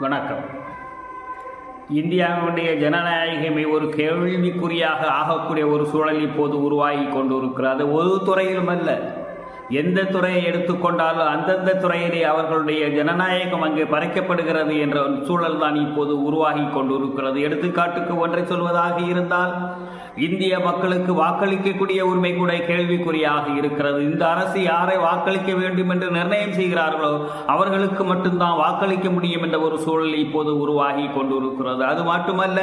வணக்கம். இந்தியாவுடைய ஜனநாயகமே ஒரு கேள்விக்குறியாக ஆகக்கூடிய ஒரு சூழல் இப்போது உருவாகி கொண்டிருக்கிறது. ஒரு துறையிலும் அல்ல, எந்த துறையை எடுத்துக்கொண்டாலும் அந்தந்த துறையிலே அவர்களுடைய ஜனநாயகம் அங்கே பறிக்கப்படுகிறது என்ற சூழல் தான் இப்போது உருவாகி கொண்டிருக்கிறது. எடுத்துக்காட்டுக்கு ஒன்றை சொல்வதாக இருந்தால், இந்திய மக்களுக்கு வாக்களிக்கக்கூடிய உரிமை கூட கேள்விக்குறியாக இருக்கிறது. இந்த அரசு யாரை வாக்களிக்க வேண்டும் என்று நிர்ணயம் செய்கிறார்களோ அவர்களுக்கு மட்டும்தான் வாக்களிக்க முடியும் என்ற ஒரு சூழல் இப்போது உருவாகி கொண்டிருக்கிறது. அது மட்டுமல்ல,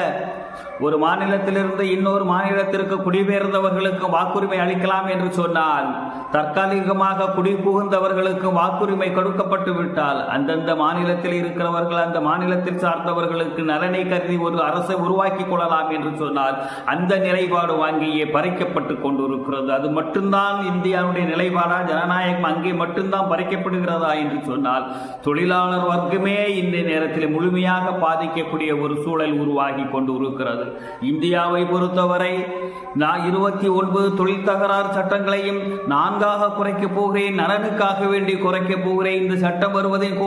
ஒரு மாநிலத்திலிருந்து இன்னொரு மாநிலத்திற்கு குடிபெயர்ந்தவர்களுக்கு வாக்குரிமை அளிக்கலாம் என்று சொன்னால், தற்காலிகமாக குடிபுகுந்தவர்களுக்கு வாக்குரிமை கொடுக்கப்பட்டு விட்டால் அந்தந்த மாநிலத்தில் இருக்கிறவர்கள் அந்த மாநிலத்தில் சார்ந்தவர்களுக்கு நலனை கருதி ஒரு அரசை உருவாக்கி கொள்ளலாம் என்று சொன்னால் அந்த நிலைப்பாடு வாங்கியே பறிக்கப்பட்டு கொண்டிருக்கிறது. அது மட்டும்தான் இந்தியாவுடைய நிலைப்பாடா? ஜனநாயகம் அங்கே மட்டும்தான் பறிக்கப்படுகிறதா என்று சொன்னால், தொழிலாளர் வர்க்கமே இந்த நேரத்தில் முழுமையாக பாதிக்கக்கூடிய ஒரு சூழல் உருவாகி கொண்டிருக்கிறது. இந்தியாவை பொறுத்தவரை நான் 29 தொழில் தகராறு சட்டங்களையும் 4ஆக குறைக்கப் போகிறேன், நலனுக்காக வேண்டி குறைக்கப் போகிறேன். இந்த சட்டம் வருவதன்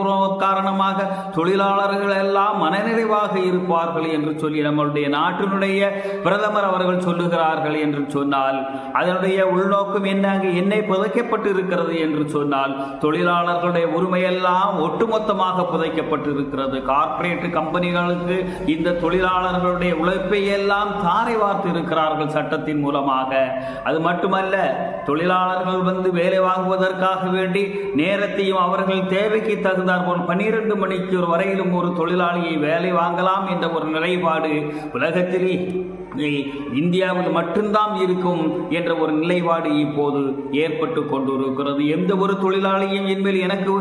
காரணமாக தொழிலாளர்கள் எல்லாம் மனநிறைவாக இருப்பார்கள் என்று சொல்லி நம்மளுடைய நாட்டினுடைய பிரதமர் அவர்கள் சொல்லுகிறார்கள் என்று சொன்னால், அதனுடைய உள்நோக்கம் என்னை புதைக்கப்பட்டு இருக்கிறது என்று சொன்னால், தொழிலாளர்களுடைய உரிமையெல்லாம் ஒட்டுமொத்தமாக புதைக்கப்பட்டு இருக்கிறது. கார்ப்பரேட் கம்பெனிகளுக்கு இந்த தொழிலாளர்களுடைய உழைப்பை எல்லாம் தாரை வார்த்து இருக்கிறார்கள் சட்டத்தின் மூலமாக. அது மட்டுமல்ல, தொழிலாளர்கள் வேலை வாங்குவதற்காக வேண்டி நேரத்தையும் அவர்கள் தேவைக்கு தகுந்தார் போல் 12 மணிக்கு வரையிலும் ஒரு தொழிலாளியை வேலை வாங்கலாம் என்ற ஒரு நிலைப்பாடு உலகத்திலே இந்தியாவில் மட்டும்தான் இருக்கும் என்ற ஒரு நிலைப்பாடு இப்போது ஏற்பட்டு கொண்டிருக்கிறது. எந்த ஒரு தொழிலாளியும் இனிமேல் எனக்கு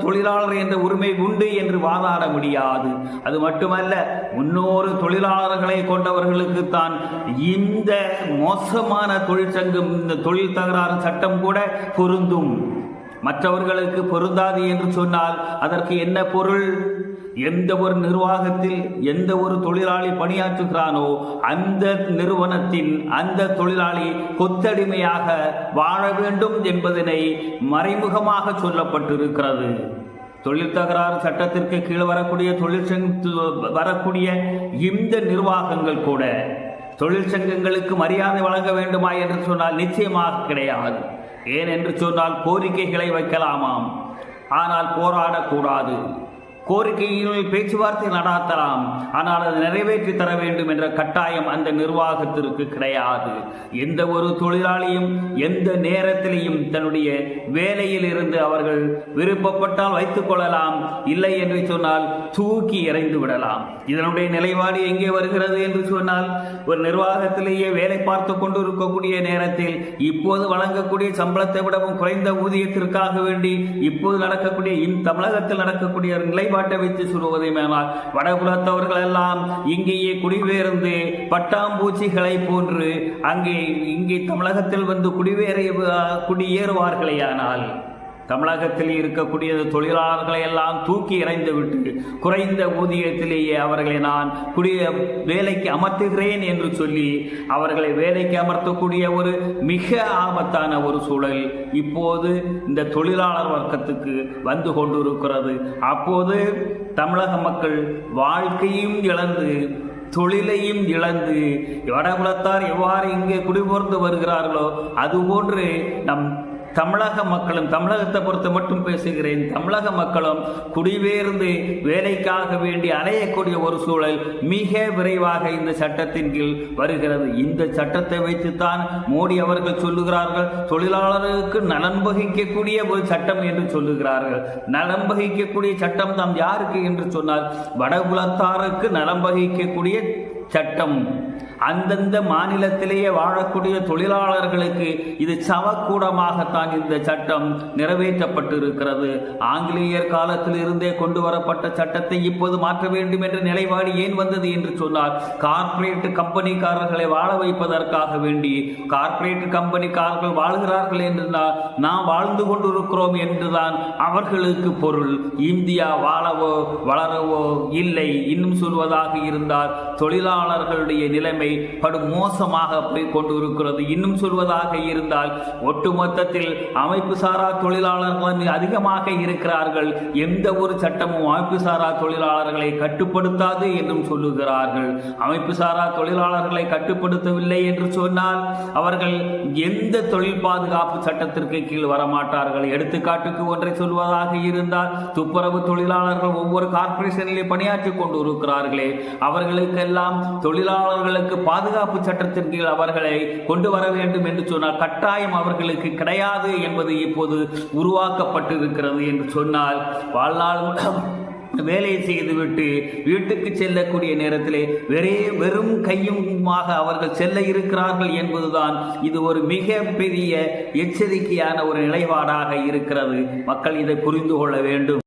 தொழிலாளர் என்ற உரிமை உண்டு என்று வாதாட முடியாது. அது மட்டுமல்ல, முன்னோரு தொழிலாளர்களை கொண்டவர்களுக்கு தான் இந்த மோசமான தொழிற்சங்கம், இந்த தொழில் தகராறு சட்டம் கூட பொருந்தும், மற்றவர்களுக்கு பொருந்தாது என்று சொன்னால் அதற்கு என்ன பொருள்? எந்த ஒரு நிர்வாகத்தில் எந்த ஒரு தொழிலாளி பணியாற்றுகிறானோ அந்த நிறுவனத்தின் அந்த தொழிலாளி கொத்தடிமையாக வாழ வேண்டும் என்பதனை மறைமுகமாக சொல்லப்பட்டிருக்கிறது. தொழில் தகராறு சட்டத்திற்கு கீழ் வரக்கூடிய இந்த நிர்வாகங்கள் கூட தொழிற்சங்கங்களுக்கு மரியாதை வழங்க வேண்டுமா என்று சொன்னால் நிச்சயமாக கிடையாது. ஏன் என்று சொன்னால், கோரிக்கைகளை வைக்கலாமாம், ஆனால் போராடக்கூடாது. கோரிக்கையில் பேச்சுவார்த்தை நடாத்தலாம், ஆனால் அது நிறைவேற்றி தர வேண்டும் என்ற கட்டாயம் அந்த நிர்வாகத்திற்கு கிடையாது. எந்த ஒரு தொழிலாளியும் எந்த நேரத்திலையும் தன்னுடைய வேலையில் இருந்து அவர்கள் விருப்பப்பட்டால் வைத்துக் கொள்ளலாம், இல்லை என்று சொன்னால் தூக்கி எறிந்து விடலாம். இதனுடைய நிலைப்பாடு எங்கே வருகிறது என்று சொன்னால், ஒரு நிர்வாகத்திலேயே வேலை பார்த்து கொண்டு இருக்கக்கூடிய நேரத்தில் இப்போது வழங்கக்கூடிய சம்பளத்தை விடவும் குறைந்த ஊதியத்திற்காக வேண்டி இப்போது நடக்கக்கூடிய தமிழகத்தில் நடக்கக்கூடிய நிலைப்பாடு வைத்து சொல்வதையானால், வடகுலத்தவர்கள் எல்லாம் இங்கேயே குடிபெயர்ந்து பட்டாம்பூச்சிகளை போன்று இங்கே தமிழகத்தில் வந்து குடியேறுவார்களேயானால், தமிழகத்தில் இருக்கக்கூடிய தொழிலாளர்களை எல்லாம் தூக்கி எறிந்துவிட்டு குறைந்த ஊதியத்திலேயே அவர்களை நான் வேலைக்கு அமர்த்துகிறேன் என்று சொல்லி அவர்களை வேலைக்கு அமர்த்தக்கூடிய ஒரு மிக ஆபத்தான ஒரு சூழல் இப்போது இந்த தொழிலாளர் வர்க்கத்துக்கு வந்து கொண்டிருக்கிறது. அப்போது தமிழக மக்கள் வாழ்க்கையும் இழந்து தொழிலையும் இழந்து வடகுலத்தார் எவ்வாறு இங்கே குடிபெயர்ந்து வருகிறார்களோ அதுபோன்று நம் தமிழக மக்களும், தமிழகத்தை பொறுத்த மட்டும் பேசுகிறேன், தமிழக மக்களும் குடிபெயர்ந்து வேலைக்காக வேண்டி அலையக்கூடிய ஒரு சூழல் மிக விரைவாக இந்த சட்டத்தின் கீழ் வருகிறது. இந்த சட்டத்தை வைத்துத்தான் மோடி அவர்கள் சொல்லுகிறார்கள், தொழிலாளர்களுக்கு நலன் வகிக்கக்கூடிய ஒரு சட்டம் என்று சொல்லுகிறார்கள். நலம் வகிக்கக்கூடிய சட்டம் தான் யாருக்கு என்று சொன்னால், வடகுலத்தாருக்கு நலம் வகிக்கக்கூடிய சட்டம். அந்தந்த மாநிலத்திலேயே வாழக்கூடிய தொழிலாளர்களுக்கு இது சவக்கூடமாகத்தான் இந்த சட்டம் நிறைவேற்றப்பட்டிருக்கிறது. ஆங்கிலேயர் காலத்தில் இருந்தே கொண்டு வரப்பட்ட சட்டத்தை இப்போது மாற்ற வேண்டும் என்ற நிலைப்பாடு ஏன் வந்தது என்று சொன்னால், கார்ப்பரேட் கம்பெனிக்காரர்களை வாழ வைப்பதற்காக வேண்டி. கார்ப்பரேட் கம்பெனிக்காரர்கள் வாழ்கிறார்கள் என்று நாம் வாழ்ந்து கொண்டிருக்கிறோம் என்றுதான் அவர்களுக்கு பொருள். இந்தியா வாழவோ வளரவோ இல்லை. இன்னும் சொல்வதாக இருந்தால், தொழிலாளர்களுடைய நிலைமை நிலை படுமோசமாக போய் கொண்டிருக்கிறது. இன்னும் சொல்வதாக இருந்தால் ஒட்டுமொத்தத்தில் அமைப்பு சாரா தொழிலாளர்கள் அதிகமாக இருக்கிறார்கள். எந்த ஒரு சட்டமும் அமைப்பு சாரா தொழிலாளர்களை கட்டுப்படுத்தாது என்றும் சொல்லுகிறார்கள். அமைப்பு சாரா தொழிலாளர்களை கட்டுப்படுத்தவில்லை என்று சொன்னால் அவர்கள் எந்த தொழில் பாதுகாப்பு சட்டத்திற்கு கீழ் வரமாட்டார்கள். எடுத்துக்காட்டுக்கு ஒன்றை சொல்வதாக இருந்தால் துப்புரவு தொழிலாளர்கள் ஒவ்வொரு கார்ப்பரேஷனிலே பணியாற்றி கொண்டு இருக்கிறார்களே, அவர்களுக்கெல்லாம் தொழிலாளர்களுக்கு பாதுகாப்பு சட்டத்தின் கீழ் அவர்களை கொண்டு வர வேண்டும் என்று சொன்னால் கட்டாயம் அவர்களுக்கு கிடையாது என்பது இப்போது உருவாக்கப்பட்டிருக்கிறது என்று சொன்னால் வாழ்நாள் வேலை செய்துவிட்டு வீட்டுக்கு செல்லக்கூடிய நேரத்திலே வெறும் கையுமாக அவர்கள் செல்ல இருக்கிறார்கள் என்பதுதான் இது ஒரு மிக பெரிய எச்சரிக்கையான ஒரு நிலைப்பாடாக இருக்கிறது. மக்கள் இதை புரிந்து கொள்ள வேண்டும்.